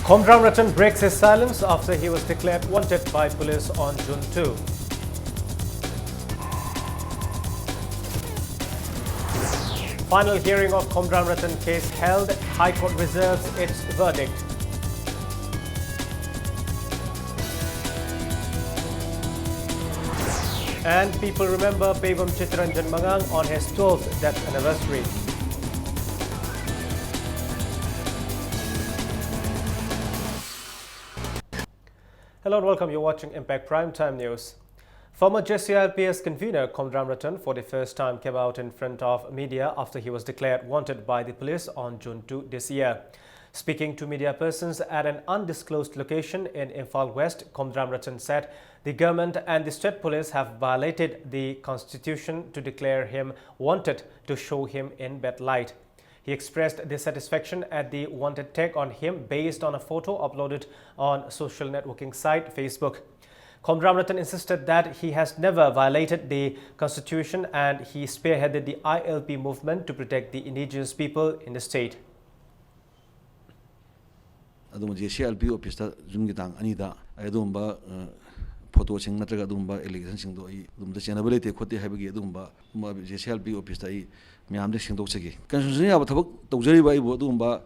Komdram Ratan breaks his silence after he was declared wanted by police on June 2. Final hearing of Komdram Ratan case held. High Court reserves its verdict. And people remember Pavam Chittaranjan Mangang on his 12th death anniversary. Hello and welcome. You're watching Impact Primetime News. Former JCLPS convener Komdram Ratan for the first time came out in front of media after he was declared wanted by the police on June 2 this year. Speaking to media persons at an undisclosed location in Imphal West, Komdram Ratan said the government and the state police have violated the constitution to declare him wanted to show him in bad light. He expressed dissatisfaction at the wanted tag on him based on a photo uploaded on social networking site Facebook. Komdram Ratan insisted that he has never violated the constitution and he spearheaded the ILP movement to protect the indigenous people in the state. JCLP office Jungitang Anida, I don't photo sing Natraga Dumba election sing the channelability Kote Habigi Dumba, JCLP office Miam de Singosegi. Consunia Tozeri by Bodumba,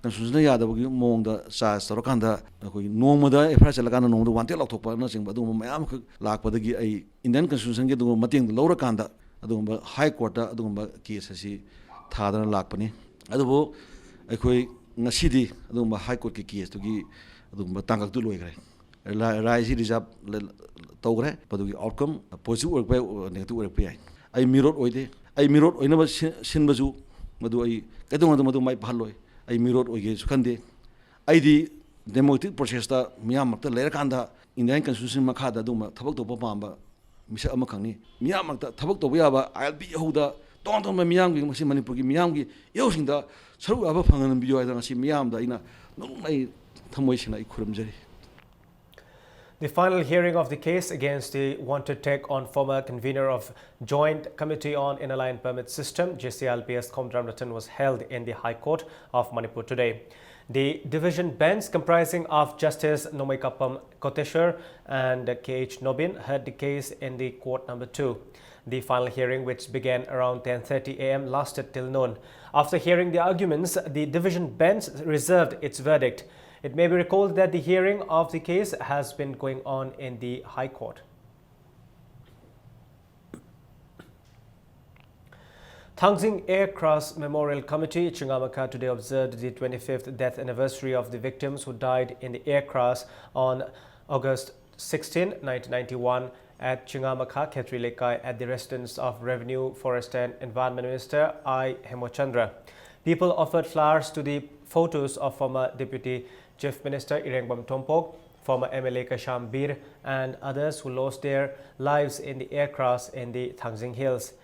Consunia the Mong the Sas Rokanda, no mother, a press Lagana, no one tell of nothing but Miam Lak Padagi, Indian Consution get to Mating the Laura Kanda, Adumba High Court, Adumba case, Tadran Lakpani. Adubo, a Nasidi, Adumba High Court case to give Adumba Tanga to Loigre. Rise is up Togre, but the outcome, a positive work by negative work. I mirrored Oide. I mirrored I never sin bazu, Madu I don't want to Madu my Paloy. I mirrored Oye Sukande. I the democratic process that Miamak the Lerakanda in the Constitution Makada Duma, Tabak to Popamba, Mr. Amakani, Miamak, Tabak to Wiaba, I'll be Hoda, don't on my Miangi, Massimani Pugi Miangi, using the Saru Abapang and Bio and see Miam Dina, no my Tamotion I couldn't. The final hearing of the case against the wanted tag on former convener of Joint Committee on Inner Line Permit System, JCLPS Komdram Ratan, was held in the High Court of Manipur today. The division bench comprising of Justice Nomaikapam Koteshwar and KH Nobin heard the case in the court number 2. The final hearing, which began around 10:30 a.m., lasted till noon. After hearing the arguments, the division bench reserved its verdict. It may be recalled that the hearing of the case has been going on in the High Court. Thangsing Aircraft Memorial Committee, Chingamaka, today observed the 25th death anniversary of the victims who died in the air crash on August 16, 1991 at Chingamaka, Khetri Lekai, at the residence of Revenue, Forest and Environment Minister I. Hemochandra. People offered flowers to the photos of former Deputy Chief Minister Irengbam Tompok, former MLA Kasham Bir, and others who lost their lives in the air crash in the Thangsing Hills.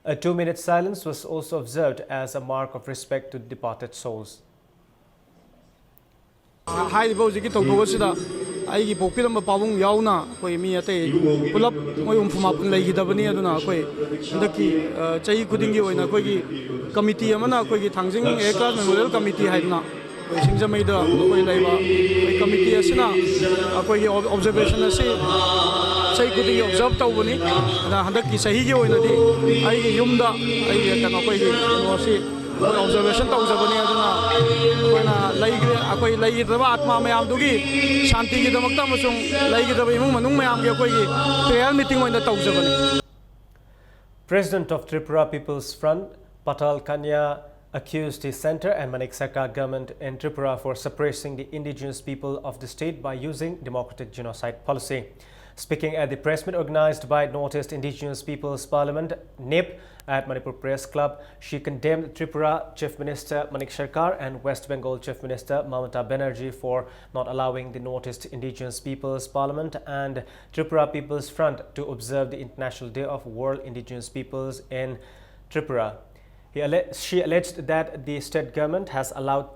A 2-minute silence was also observed as a mark of respect to departed souls. I Pokilum Pavung Yauna, Miate, pull up Moyum Lagidabani, the Chay Kudingi in a Kogi committee, Amana Kogi Thangsing Aircraft Memorial Committee Hadna. Sinjamida, committee asina, a observation say could observe Tawani, and Handaki Sahigi in the I Yumda, I can observation when I lay the Atma Mayamdugi, Shanti the Maktamasung, Lay the Mayam Yakogi, prayer meeting when the Tawzavani. President of Tripura People's Front, Patal Kanya, accused the centre and Manik Sarkar government in Tripura for suppressing the indigenous people of the state by using democratic genocide policy. Speaking at the press meet organized by Northeast Indigenous People's Parliament, NIP, at Manipur Press Club, she condemned Tripura Chief Minister Manik Sarkar and West Bengal Chief Minister Mamata Banerjee for not allowing the Northeast Indigenous People's Parliament and Tripura People's Front to observe the International Day of World Indigenous Peoples in Tripura. She alleged that the state government has allowed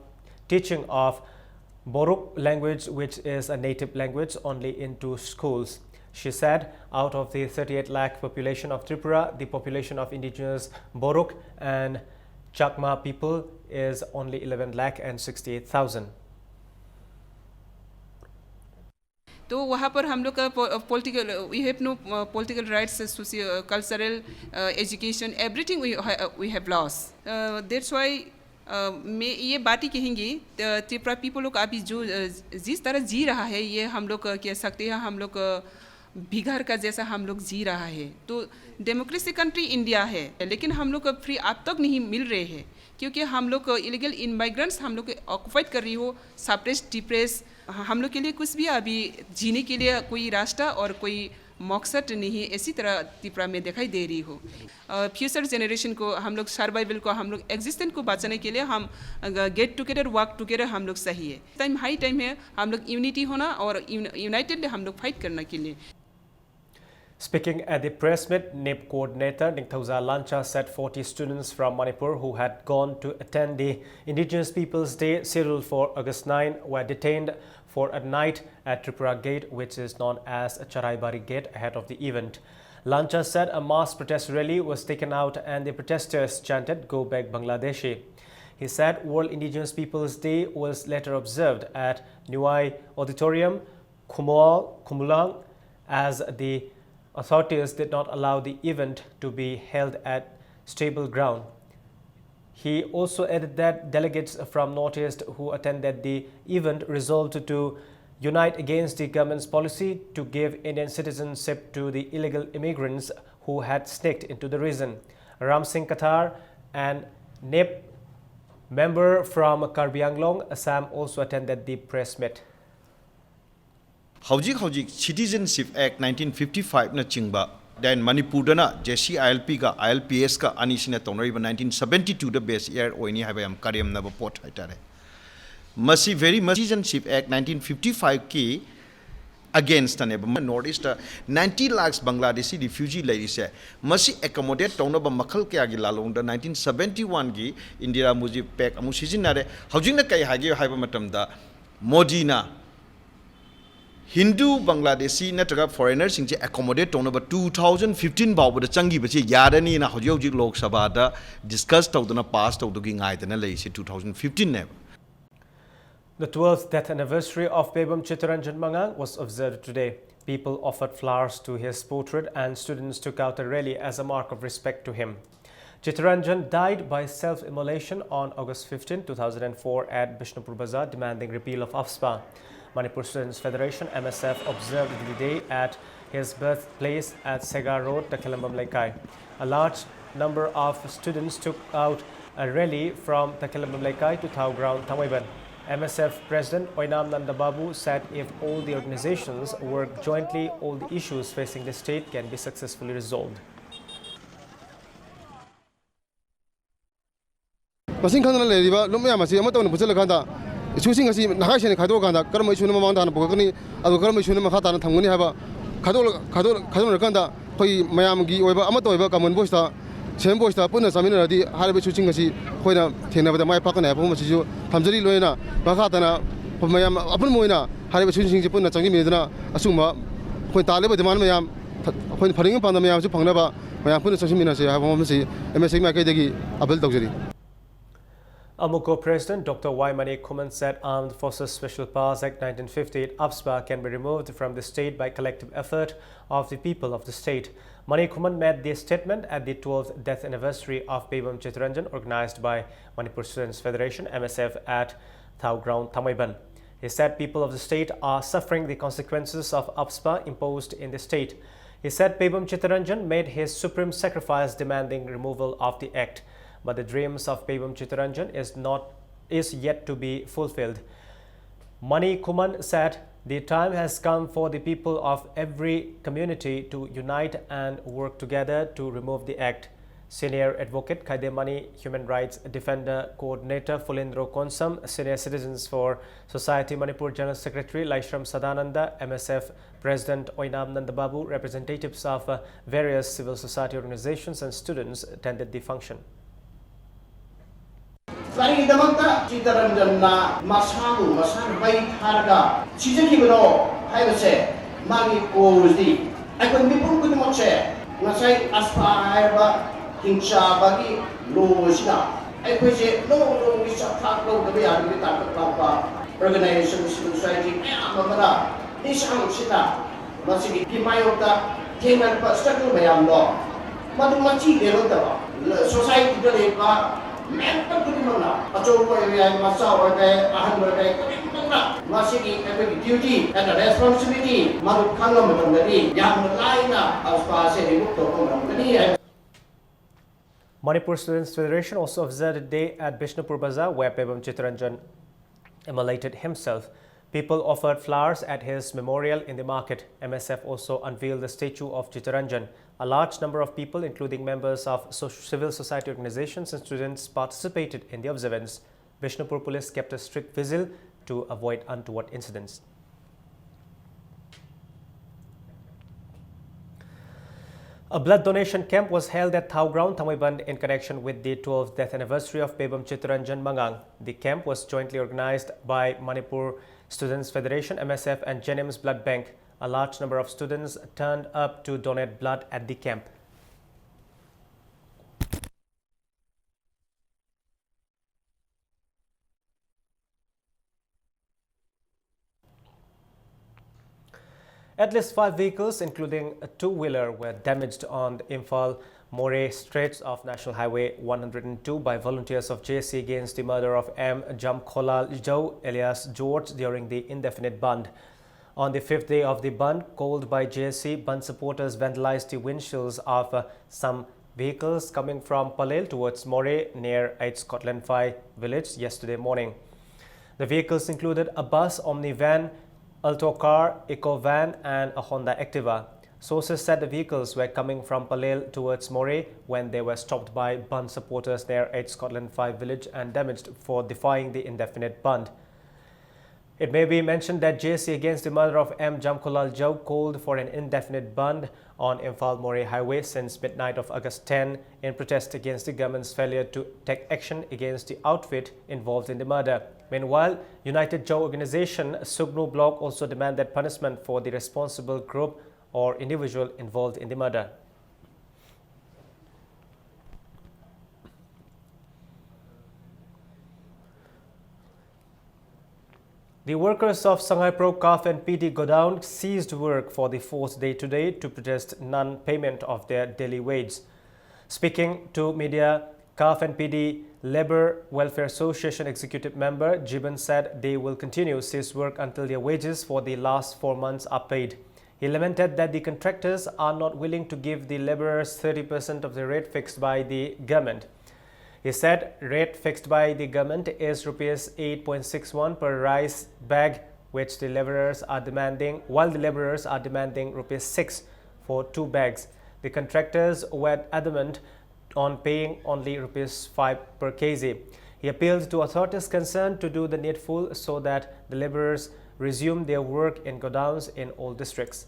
teaching of Boruk language, which is a native language, only into schools. She said out of the 38 lakh population of Tripura, the population of indigenous Boruk and Chakma people is only 11 lakh and 68,000. तो वहाँ पर हम लोग का political we have no political rights, socio cultural, education, everything we have loss. That's why मैं ये बात ही कहेंगी, त्रिपुरा पीपल लोग अभी जो जिस तरह जी रहा है, ये हम लोग कह सकते हैं हम लोग बिहार का जैसा हम लोग जी रहा है. तो डेमोक्रेसी कंट्री इंडिया है, लेकिन हम लोग फ्री अब तक नहीं मिल रहे हैं, क्योंकि हम लोग इलीगल इमिग्रेंट्स हम लोग ऑक्युपाइड कर रही हो, सप्रेस डिप्रेस. हम लोग के लिए कुछ भी अभी जीने के लिए कोई रास्ता और कोई मकसद नहीं इसी तरह त्रिपुरा में दिखाई दे रही हो. फ्यूचर जनरेशन को हम लोग सर्वाइवल को हम लोग एग्जिस्टेंस को बचाने के लिए हम गेट टुगेदर वर्क टुगेदर हम लोग सही है. टाइम हाई टाइम है हम लोग यूनिटी होना और यूनाइटेड हम लोग फाइट करने के लिए. Speaking at the press meet, NIP coordinator Ningthauja Lancha said 40 students from Manipur who had gone to attend the Indigenous Peoples Day scheduled for August 9 were detained for a night at Tripura Gate, which is known as Charaibari Gate, ahead of the event. Lancha said a mass protest rally was taken out and the protesters chanted "Go Back Bangladeshi." He said World Indigenous Peoples Day was later observed at Nuai Auditorium, Kumulang, as the authorities did not allow the event to be held at stable ground. He also added that delegates from Northeast who attended the event resolved to unite against the government's policy to give Indian citizenship to the illegal immigrants who had sneaked into the region. Ram Singh Kathar, an NIP member from Karbi Anglong, Assam, also attended the press meet. Howjik Citizenship Act 1955 na chingba then Manipur dana JCILP ka ILPS ka anisina tonriba 1972 da base year oini haba am karyam na report haitare. Masi very much Citizenship Act 1955 ki against ane Northeast 90 lakhs Bangladeshi refugee ladies hai masi accommodate tona ba makhal kya gi lalong da 1971 gi Indira Mujib Pact amu sizinare howjing na kai hage haiba matam da Modi na Hindu Bangladeshi natraga foreigners sing accommodate on about 2015 baw da changi bachi yarani na hojik lok sabha da discuss tawduna pass tawdugi ngai dana lei se 2015 ne. The 12th death anniversary of Pebam Chittaranjan Mangang was observed today. People offered flowers to his portrait and students took out a rally as a mark of respect to him. Chittaranjan died by self-immolation on August 15, 2004 at Bishnupur Bazaar, demanding repeal of AFSPA. Manipur Students Federation MSF observed the day at his birthplace at Segar Road, Takilambam Laikai. A large number of students took out a rally from Takilambam Laikai to Thau Ground, Thamaiban. MSF President Oinam Nandababu said if all the organizations work jointly, all the issues facing the state can be successfully resolved. Issuing as Nahashan Kadokanda, Karmashuna Mountain, Bogani, Adokamishuna Mahatan, Tanguni Hava, Kadokanda, Poi Mayamgi, Amato, Kaman Bosta, Chambosta, Puna Samina, Harabi shooting as he, when Tina with my pocket, Pomasu, Tamzari Luena, Bakatana, Mayam, Apumoina, Harabi shooting Puna Sangimina, Asuma, when Talib, the Manayam, when putting upon the Mayam Panaba, Mayapuna Sashimina, I have almost MSC Makadegi, Abel Dogri. Amuko President Dr. Y. Mani Kuman said Armed Forces Special Powers Act 1958 AFSPA can be removed from the state by collective effort of the people of the state. Mani Kuman made this statement at the 12th death anniversary of Pebam Chittaranjan organized by Manipur Students Federation MSF at Thau Ground, Thamaiban. He said people of the state are suffering the consequences of AFSPA imposed in the state. He said Pebam Chittaranjan made his supreme sacrifice demanding removal of the act. But the dreams of Pebam Chittaranjan is yet to be fulfilled. Mani Kuman said the time has come for the people of every community to unite and work together to remove the act. Senior Advocate Kaide Mani, Human Rights Defender Coordinator Fulindro Konsam, Senior Citizens for Society Manipur General Secretary Laishram Sadananda, MSF President Oinam Nandababu, representatives of various civil society organizations and students attended the function. Kari damanta Chittaranjan na masamu bai tharga chijikibano haibase magi cause aikon mipun kudimoche ngasai aspa haiba hingsa bagi lo sina aikoje no bisa thak lo dabe ari ta pa organization civil society amamara nisangshita masigi kimayota tengan pa struggle mayam no madu machi dero da society da le ba mental kudimana acho ko area masa wa kai ahan wa kai kudimana masigi every duty and responsibility madu khangam madamari yam laina aspa se remove to ko madamari. Manipur Students Federation also observed a day at Bishnupur Bazaar where Pebam Chittaranjan immolated himself. People offered flowers at his memorial in the market. MSF also unveiled the statue of Chittaranjan. A large number of people, including members of civil society organizations and students, participated in the observance. Bishnupur police kept a strict vigil to avoid untoward incidents. A blood donation camp was held at Thau Ground, Thammaiband in connection with the 12th death anniversary of Pebam Chittaranjan Mangang. The camp was jointly organized by Manipur Students Federation, MSF and Jenims Blood Bank. A large number of students turned up to donate blood at the camp. At least 5 vehicles, including a two-wheeler, were damaged on the Imphal-More stretch of National Highway 102 by volunteers of JC against the murder of M. Jamkholal Jau alias George during the indefinite band. On the 5th day of the band, called by JC, band supporters vandalized the windshields of some vehicles coming from Palel towards More near 8 Scotland 5 village yesterday morning. The vehicles included a bus, Omni van, Alto car, Eco van and a Honda Activa. Sources said the vehicles were coming from Palel towards More when they were stopped by band supporters near 8 Scotland 5 village and damaged for defying the indefinite band. It may be mentioned that JC against the murder of M. Jamkholal Jau called for an indefinite band on Imphal-More highway since midnight of August 10 in protest against the government's failure to take action against the outfit involved in the murder. Meanwhile, United Jau organization Sugnu Bloc also demanded punishment for the responsible group or individual involved in the murder. The workers of Shanghai Pro CAF and PD Godown ceased work for the 4th day today to protest non-payment of their daily wage. Speaking to media, CAF and PD Labour Welfare Association Executive Member Jiban said they will continue cease work until their wages for the last 4 months are paid. He lamented that the contractors are not willing to give the labourers 30% of the rate fixed by the government. He said rate fixed by the government is Rs 8.61 per rice bag, which the labourers are demanding, while the labourers are demanding Rs 6 for 2 bags. The contractors were adamant on paying only Rs 5 per kg. He appealed to authorities concerned to do the needful so that the labourers resume their work in godowns in all districts.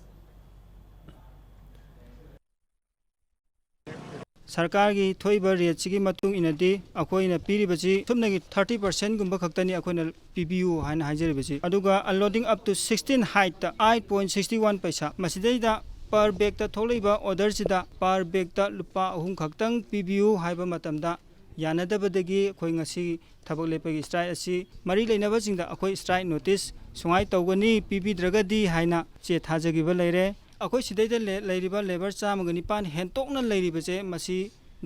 सरकार की थोइब rate की मतुंग इनदी अखोइना पीरिबची थुमनगी 30% गुंबा खक्तनी अखोइना पीबीयू हाइना हाइजरिबची अदुगा अनलोडिंग अप टू 16 हाइट 8.61 पैसा मसिदैदा पर बेग ता थोलैबा ऑर्डर सिदा पर बेग ता लुपा अहुम खक्तंग पीबीयू हाइबा मतमदा यानदबदगी अखोइ ngasi थबक लेपगी स्ट्राइक असि मरी लेनबसिंगदा अखोइ स्ट्राइक नोटिस सुंगाइ तौगनी पीबीद्रगदी हाइना चे थाजगिबा लेरे अखोइ सिदैदा लेरिबा लेबर चामगनि पान हेंतोकना लेरिबजे मसी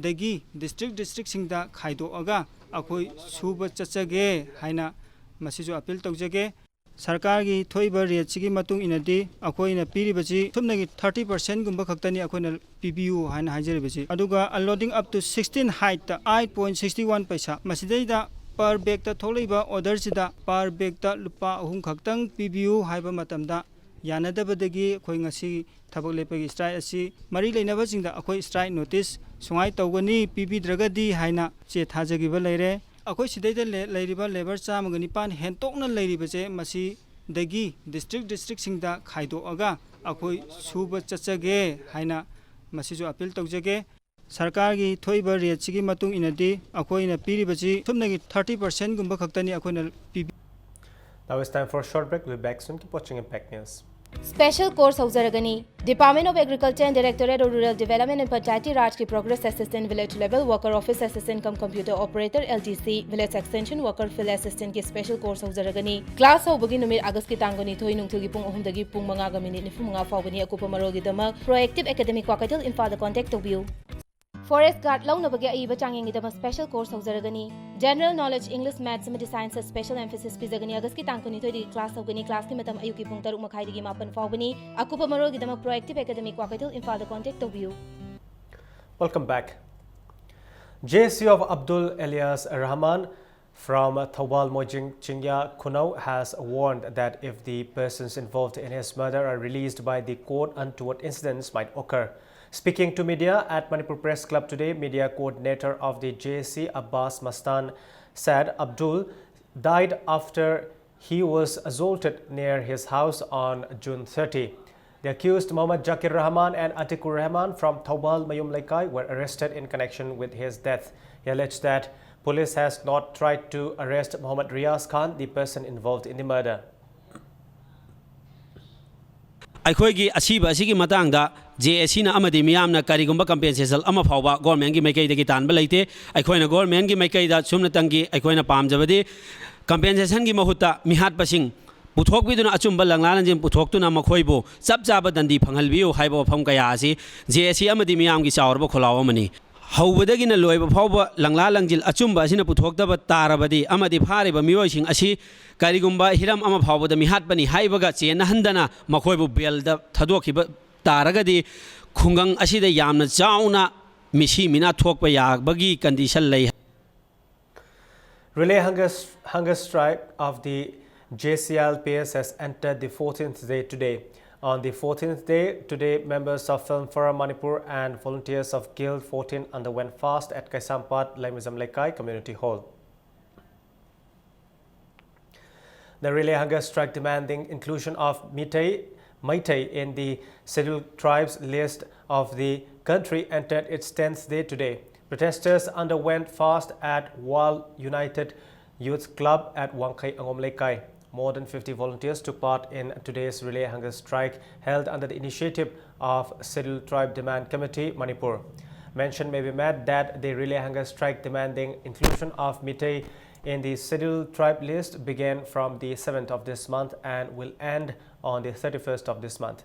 दगी डिस्ट्रिक्ट सिंगदा खाइदोअगा अखोइ सुब चचगे हाइना मसिजो अपील तौजगे सरकार की थोइब रेट की मतुंग इनदी अखोइना पीरिबजी थुमनगी 30% गुंबा खक्तनी अखोइना पीबीयू हाइना हाइजरिबजी अदुगा अनलोडिंग अप टू 16 हाइट 8.61 पैसा मसिदैदा पर बेग ता थोलैबा ऑर्डर सिदा पर बेग ता लुपा अहुम खक्तंग पीबीयू हाइबा मतमदा यानदबदगी अखोइ ngasi थबक लेपगी स्ट्राइक असि मरी लेनबसिंगदा अखोइ स्ट्राइक नोटिस सुंगाइ तौगनी पीबीद्रगदी हाइना चे थाजगिबा लेरे अखोइ सिदैदा लेरिबा लेबर चामगनि पान हेंतोकना लेरिबजे मसी दगी डिस्ट्रिक्ट सिंगदा खाइदोअगा अखोइ सुब चचगे हाइना मसिजो अपील तौजगे सरकार की थोइब रेट की मतुंग इनदी अखोइना पीरिबजी थुमनगी 30% गुंबा खक्तनी अखोइना PB. Now it's time for a short break. We'll be back soon. Keep watching Impact News. Special course Hauzaragani. Department of Agriculture and Directorate of Rural Development and Panchayati Raj ki Progress Assistant Village Level Worker Office Assistant cum Computer Operator LTC Village Extension Worker Field Assistant ki Special course Hauzaragani. Class Haubagi numit August ki tangani thoi nungthugi pung 3 pung 5 minute ni pung 5 faubani akupa marogi damak Proactive Academic Wakatil Info the contact of you. Forest Guard launabagi aiba changingi dama special course hauzaragani. General knowledge English maths and science special emphasis pizagani August ki tangkuni thoi class haugani class ki matam ayuki pung 3 makhai digi mapan faubani akupa marogi dama Proactive Academic Wakatil Info the contact of you. Welcome back. JSU of Abdul Elias Rahman from Thawal Mojing Chingya Kunau has warned that if the persons involved in his murder are released by the court, untoward incidents might occur. Speaking to media at Manipur Press Club today, media coordinator of the JSC Abbas Mastan said Abdul died after he was assaulted near his house on June 30. The accused Mohammad Jakir Rahman and Atikur Rahman from Thawal Mayum Laikai were arrested in connection with his death. He alleged that police has not tried to arrest Mohammad Riaz Khan, the person involved in the murder. ꯑꯩꯈꯣꯏꯒꯤ ꯑꯁꯤꯕ ꯑꯁꯤꯒꯤ ꯃꯇꯥꯡꯗ JSCꯅ ꯑꯃꯗꯤ ꯃꯤꯌꯥꯝꯅ ꯀꯔꯤꯒꯨꯝꯕ compensation ꯑꯃ ꯐꯥꯎꯕ ꯒꯣꯔꯃꯦꯟꯒꯤ ꯃꯥꯏꯀꯩꯗꯒꯤ ꯇꯥꯟꯕ ꯂꯩꯇꯦ ꯑꯩꯈꯣꯏꯅ ꯒꯣꯔꯃꯦꯟꯒꯤ ꯃꯥꯏꯀꯩꯗ ꯁꯨꯝꯅꯇꯪꯒꯤ ꯑꯩꯈꯣꯏꯅ ꯄꯥꯝꯖꯕꯗꯤ ꯀꯝꯄꯦꯟꯁꯦꯁꯟꯒꯤ ꯃꯍꯨꯠꯇ ꯃꯤꯍꯥꯠꯄꯁꯤꯡ ꯄꯨꯊꯣꯛꯄꯤꯗꯨꯅ ꯑꯆꯨꯝꯕ ꯂꯪꯂꯥ-ꯂꯪꯖꯤꯟ ꯄꯨꯊꯣꯛꯇꯨꯅ ꯃꯈꯣꯏꯕꯨ ꯆꯞ ꯆꯥꯕ ꯗꯟꯗꯤ ꯐꯪꯍꯟꯕꯤꯌꯨ ꯍꯥꯏꯕ ꯋꯥꯐꯝ ꯀꯌꯥ ꯑꯁꯤ JSC ꯑꯃꯗꯤ ꯃꯤꯌꯥꯝꯒꯤ ꯆꯥꯎꯔꯕ ꯈꯣꯜꯂꯥꯎ ꯑꯃꯅꯤ ꯍꯧꯕꯗꯒꯤꯅ ꯂꯣꯏꯕ ꯐꯥꯎꯕ ꯂꯪꯂꯥ-ꯂꯪꯖꯤꯟ ꯑꯆꯨꯝꯕ ꯑꯁꯤꯅ ꯄꯨꯊꯣꯛꯇꯕ ꯇꯥꯔꯕꯗꯤ ꯑꯃꯗꯤ ꯐꯥꯔꯤꯕ ꯃꯤꯑꯣꯏꯁꯤꯡ ꯑꯁꯤ ꯀꯔꯤꯒꯨꯝꯕ ꯍꯤꯔꯝ ꯑꯃ ꯐꯥꯎꯕꯗ ꯃꯤꯍꯥꯠꯄꯅꯤ ꯍꯥꯏꯕꯒ ꯆꯦꯟꯅꯍꯟꯗꯅ ꯃꯈꯣꯏꯕꯨ ꯕꯦꯜꯗ ꯊꯥꯗꯣꯛꯈꯤꯕ ꯇꯥꯔꯒꯗꯤ ꯈꯨꯡꯒꯪ ꯑꯁꯤꯗ ꯌꯥꯝꯅ ꯆꯥꯎꯅ ꯃꯤꯁꯤ ꯃꯤꯅꯥ ꯊꯣꯛꯄ ꯌꯥꯕꯒꯤ ꯀꯟꯗꯤꯁꯟ ꯂꯩ. Relay hunger strike of the JCLPS has entered the 14th day today. On the 14th day, today members of Film Forum Manipur and volunteers of Guild 14 underwent fast at Kaisampat Laimizam Laikai Community Hall. The relay hunger strike demanding inclusion of Meitei in the scheduled tribes list of the country entered its 10th day today. Protesters underwent fast at Wal United Youth Club at Wangkai Angom Laikai. More than 50 volunteers took part in today's relay hunger strike held under the initiative of Scheduled Tribe Demand Committee, Manipur. Mention may be made that the relay hunger strike demanding inclusion of Meitei in the Scheduled Tribe list began from the 7th of this month and will end on the 31st of this month.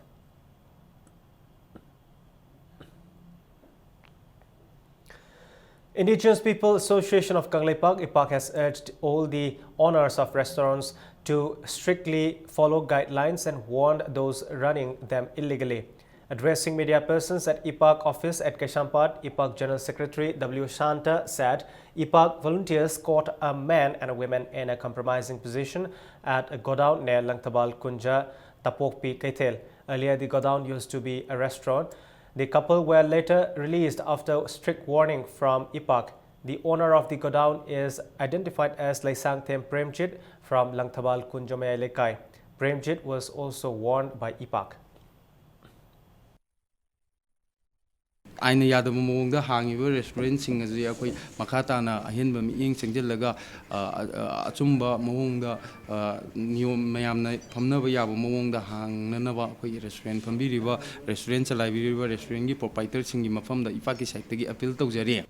Indigenous People Association of Kangleipak, IPAK, has urged all the owners of restaurants to strictly follow guidelines and warned those running them illegally. Addressing media persons at IPAK office at Kaisampat, IPAK General Secretary W. Shanta said IPAK volunteers caught a man and a woman in a compromising position at a godown near Langtabal Kunja, Tapokpi, Kaithel. Earlier, the godown used to be a restaurant. The couple were later released after strict warning from IPAK. The owner of the godown is identified as Laisangthem Premjit from Langtabal Kunjamaya Lekai. Premjit was also warned by IPAK. आइना Yadav मौंग हांगिबो restaurant सिंग अजि अखोई मखाताना अहिनबा मियेंग सेंजिलगा अचुंबा मौंग नियम मयामना फमनबा याबो मौंग हांगननबा अखोई restaurant फंबिरिबा restaurant चलाइबिरिबा restaurant की proprietor सिंगी मफमदा इपा की साइटगी appeal तौजरी.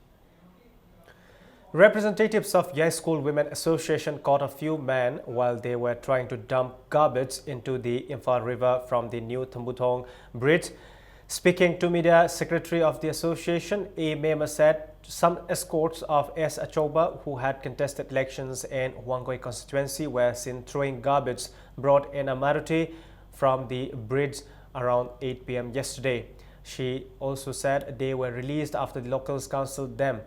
Representatives of Yai School Women Association caught a few men while they were trying to dump garbage into the Imphal River from the new Thambutong Bridge. Speaking to media, Secretary of the association, A. Mema, said some escorts of S. Achoba, who had contested elections in Wangoi constituency, were seen throwing garbage brought in a Maruti from the bridge around 8 p.m. yesterday. She also said they were released after the locals counseled them.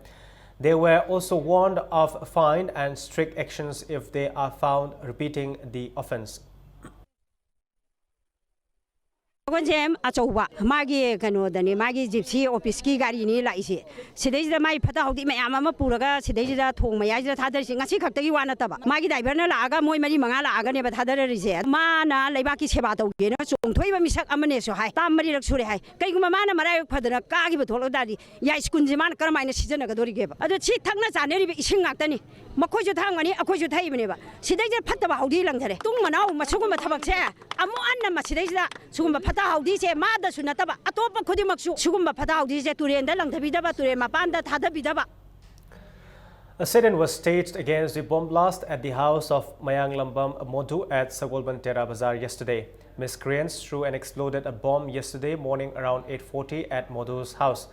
They were also warned of fine and strict actions if they are found repeating the offence. Sogonjem Achowa, Magi Kanodani, Magi Gypsy, Opiski Garini Laisi. Sidej Mai Pata, Mayama Puraga, Sidej, Tomayaja Tadar, Singasika, Wanataba. Magi Diverna Laga, Moy Mari Mangala, Agani, but Hadar is it. Mana, Lebaki Sebato, so Toiva Misak Amaneso High, Tamari Luxury High, Kaigumana Marai Padana, Kagi, but Holodadi, Yais Kunziman, Carmine Season, Gadori gave. Other cheat Tangas and Neri Singatani, Makojo Tangani, Akojo Taibneva. Sidej Pataba Hodilang, Tumana, Masuma Tabak, Amoana Masideza, Sumba Pata, this a mother Sunataba, Atopa Kodimaxu, Sumba Pata, this a Turiendalang, Tabidaba, Turemapanda, Tadabidaba. A sit-in was staged against the bomb blast at the house of Mayang Lambam Modu at Sagolban Tera Bazaar yesterday. Miscreants threw and exploded a bomb yesterday morning around 8:40 at Modu's house.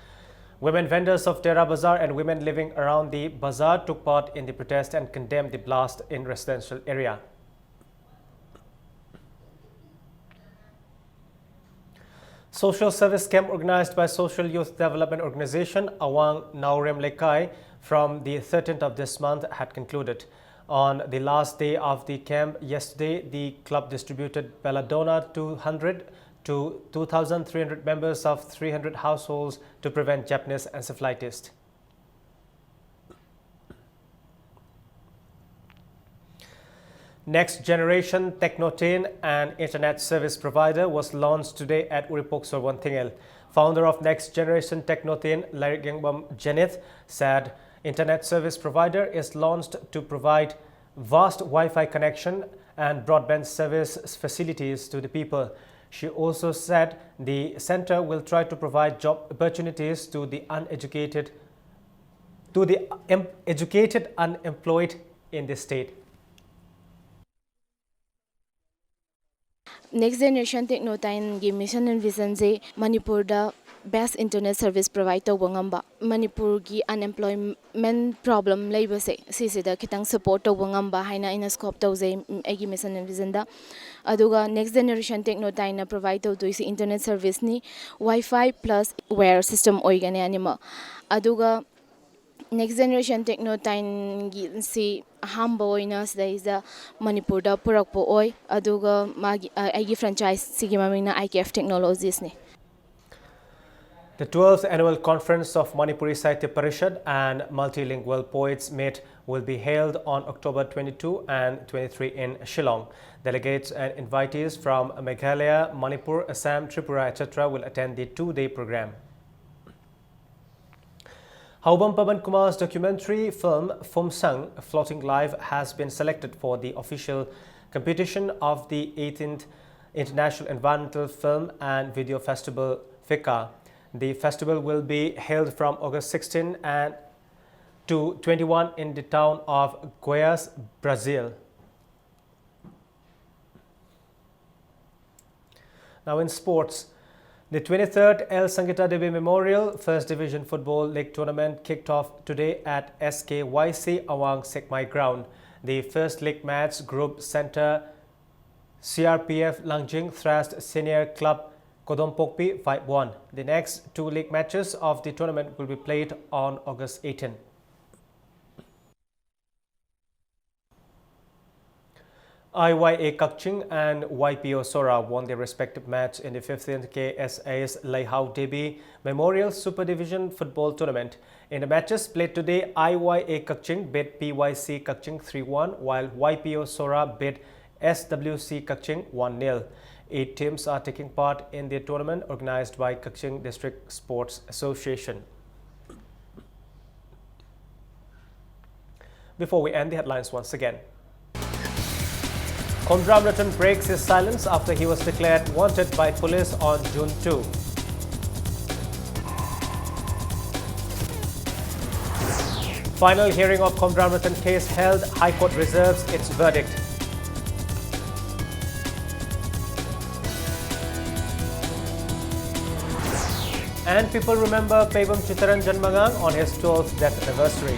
Women vendors of Tera Bazaar and women living around the bazaar took part in the protest and condemned the blast in residential area. Social service camp organized by Social Youth Development Organization Awang Naurem Lekai from the 13th of this month had concluded. On the last day of the camp yesterday, the club distributed belladonna 200 to 2,300 members of 300 households to prevent Japanese encephalitis. Next Generation Technotain, an internet service provider, was launched today at Uripok Sorwantingel. Founder of Next Generation Technotain, Larry Gengbam Jenith, said internet service provider is launched to provide vast Wi-Fi connection and broadband service facilities to the people. She also said the center will try to provide job opportunities to the educated unemployed in the state. Next Generation Technotain gi mission and vision je Manipur da best internet service provide to wangamba. Manipur gi unemployment problem labor se sisi da kitang support to wangamba haina in a scope to je egi mission and vision da. Aduga Next Generation Technotain na provide to isi internet service ni Wi-Fi plus where system oigane anima. Aduga Next Generation Technotain gi si hamba oina sida Manipur da purakpo oi aduga magi igi franchise sigi mamina IKF Technologies ni. The 12th annual conference of Manipuri Sahitya Parishad and Multilingual Poets Meet will be held on October 22 and 23 in Shillong. Delegates and invitees from Meghalaya, Manipur, Assam, Tripura, etc. will attend the two-day program. Haubam Pavan Kumar's documentary film Fumsang Floating Live has been selected for the official competition of the 18th International Environmental Film and Video Festival FICA. The festival will be held from August 16 and to 21 in the town of Goiás, Brazil. Now in sports, the 23rd El Sangita Devi Memorial First Division Football League Tournament kicked off today at SKYC Awang Sekmai Ground. The first league match, Group Center CRPF Langjing thrashed Senior Club Kodompokpi 5-1. The next two league matches of the tournament will be played on August 18. IYA Kakching and YPO Sora won their respective match in the 15th KSA's Laihau Debi Memorial Super Division Football Tournament. In the matches played today, IYA Kakching beat PYC Kakching 3-1, while YPO Sora beat SWC Kakching 1-0. 8 teams are taking part in the tournament organized by Kakching District Sports Association. Before we end the headlines once again, Kondram Ratan breaks his silence after he was declared wanted by police on June 2. Final hearing of Kondram Ratan case held, High Court reserves its verdict. And people remember Pebam Chitaran Janmagang on his 12th death anniversary.